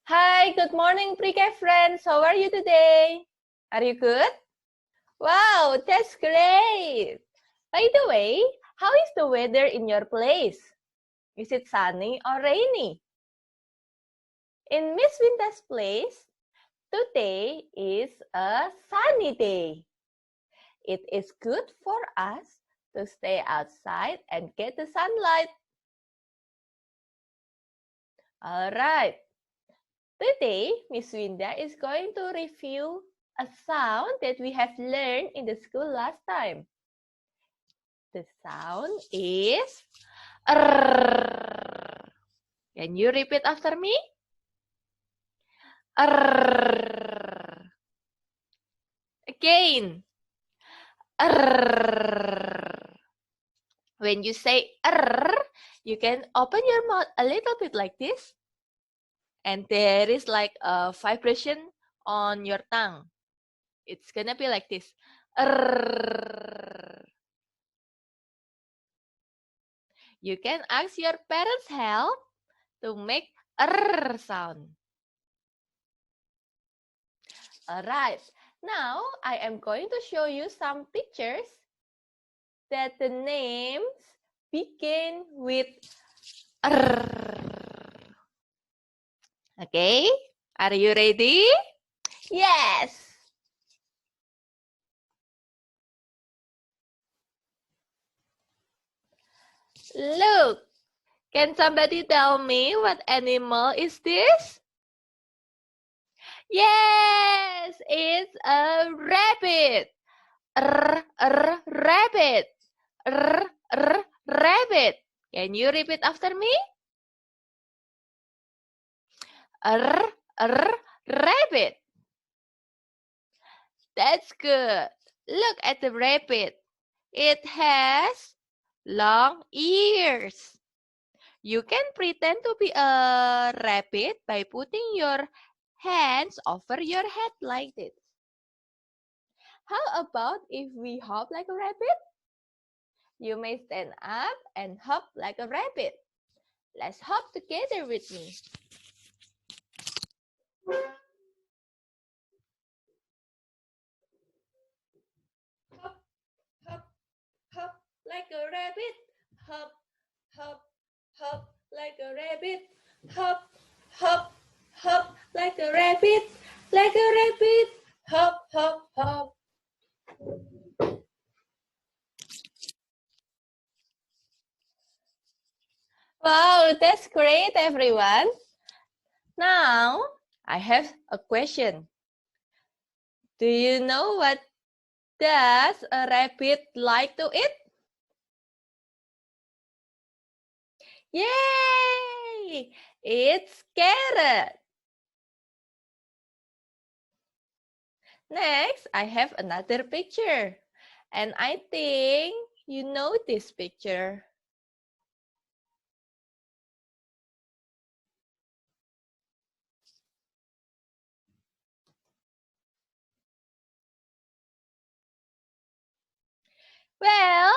Hi, good morning, pre-K friends. How are you today? Are you good? Wow, that's great. By the way, how is the weather in your place? Is it sunny or rainy? In Miss Winta's place, today is a sunny day. It is good for us to stay outside and get the sunlight. All right. Today, Miss Winda is going to review a sound that we have learned in the school last time. The sound is R. Can you repeat after me? R. Again. R. When you say R, you can open your mouth a little bit like this. And there is like a vibration on your tongue. It's gonna be like this. R. You can ask your parents' help to make R sound. Alright, now I am going to show you some pictures that the names begin with R. Okay, are you ready? Yes! Look, can somebody tell me what animal is this? Yes, it's a rabbit. Rabbit. Rabbit. Can you repeat after me? Rabbit. That's good. Look at the rabbit. It has long ears. You can pretend to be a rabbit by putting your hands over your head like this. How about if we hop like a rabbit? You may stand up and hop like a rabbit. Let's hop together with me. Hop, hop, hop like a rabbit. Hop, hop, hop like a rabbit. Hop, hop, hop like a rabbit. Like a rabbit. Hop, hop, hop. Wow, that's great, everyone. Now, I have a question. Do you know what does a rabbit like to eat? Yay! It's carrot. Next, I have another picture. And I think you know this picture. Well,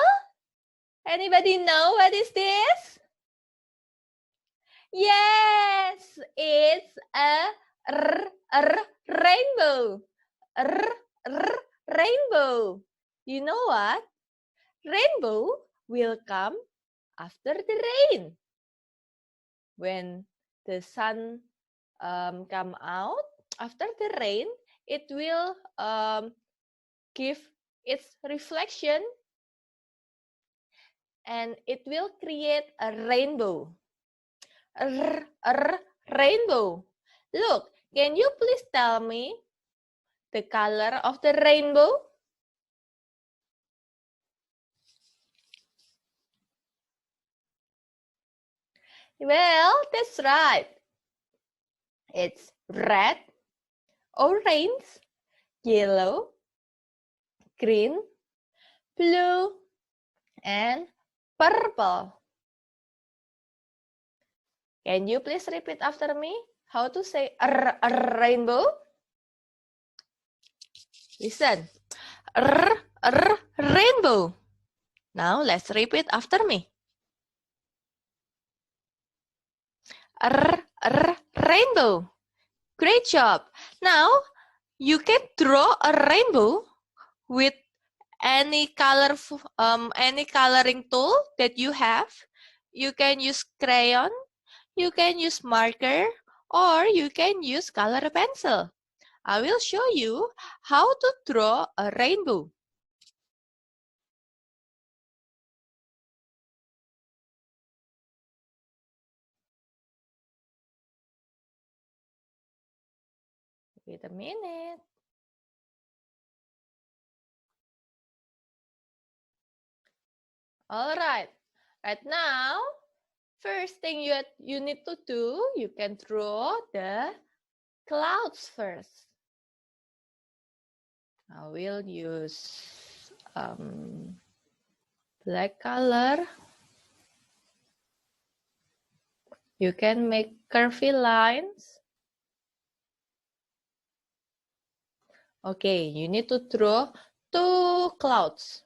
anybody know what is this? Yes, it's a rainbow. Rainbow. You know what? Rainbow will come after the rain. When the sun come out after the rain, it will give its reflection and it will create a rainbow. Rainbow. Look, can you please tell me the color of the rainbow? Well, that's right. It's red, orange, yellow, green, blue, and purple. Can you please repeat after me how to say rainbow? Listen. Rainbow. Now let's repeat after me. Rainbow. Great job. Now, you can draw a rainbow with any any coloring tool that you have. You can use crayon, you can use marker, or you can use color pencil. I will show you how to draw a rainbow. Wait a minute. All right. Right now, first thing you need to do, you can draw the clouds first. I will use black color. You can make curvy lines. Okay, you need to draw 2 clouds.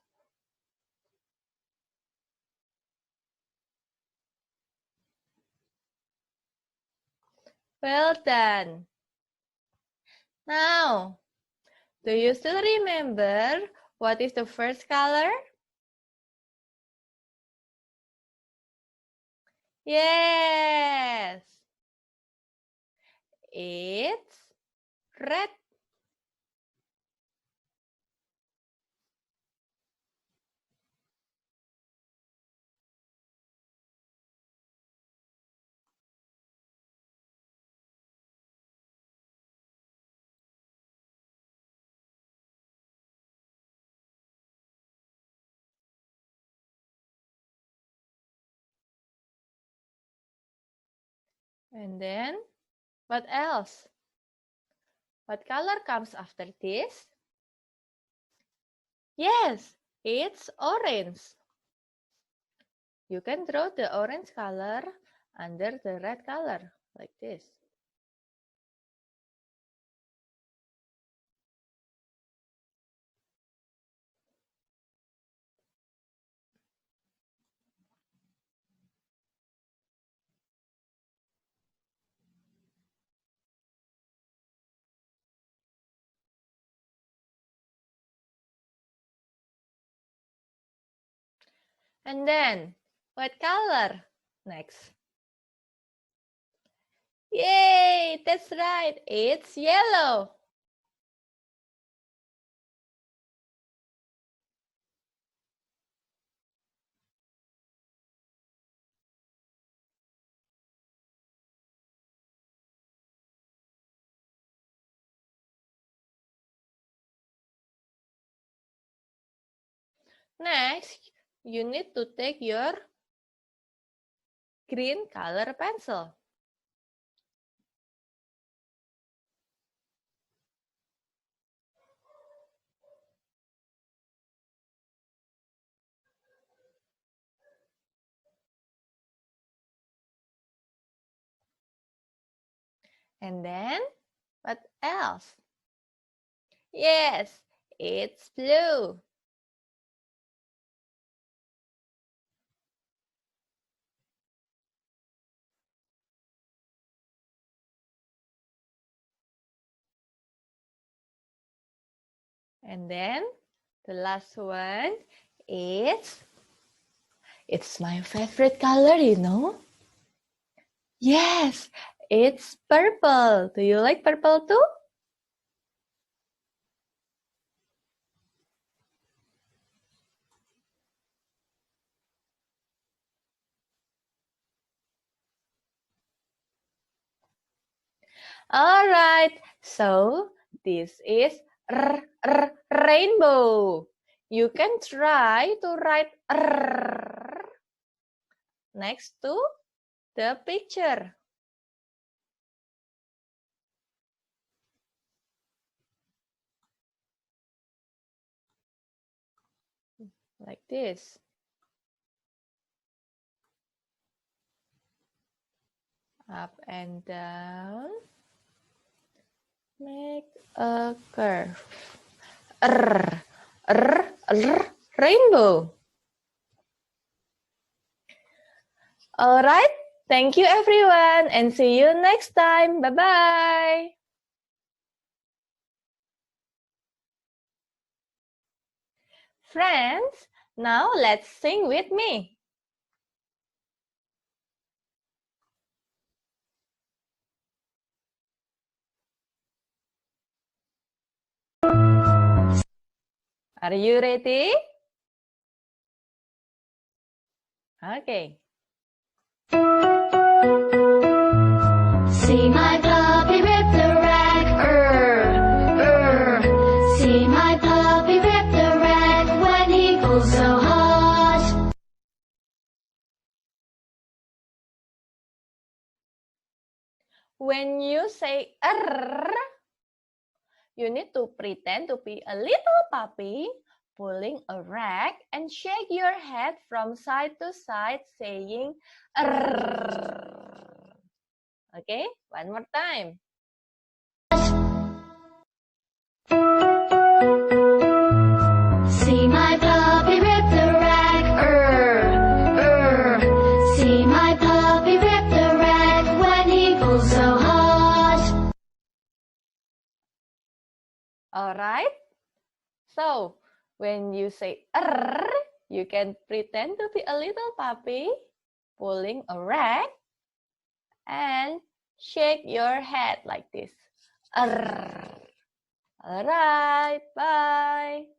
Well done. Now, do you still remember what is the first color? Yes, it's red. And then, what else? What color comes after this? Yes, it's orange. You can draw the orange color under the red color, like this. And then, what color next? Yay, that's right, it's yellow. Next, you need to take your green color pencil. And then, what else? Yes, it's blue. And then, the last one is, it's my favorite color, you know? Yes, it's purple. Do you like purple too? All right, so this is rainbow. You can try to write next to the picture. Like this. Up and down. Make a curve. Rainbow. All right. Thank you, everyone, and see you next time. Bye-bye. Friends, now let's sing with me. Are you ready? Okay. See my puppy rip the rag, See my puppy rip the rag when he pulls so hard. When you say you need to pretend to be a little puppy pulling a rag and shake your head from side to side saying Okay, one more time. See my puppy rip the rag, See my puppy rip the rag when he pulls so hard. Alright? So, when you say you can pretend to be a little puppy pulling a rag and shake your head like this. Alright, bye.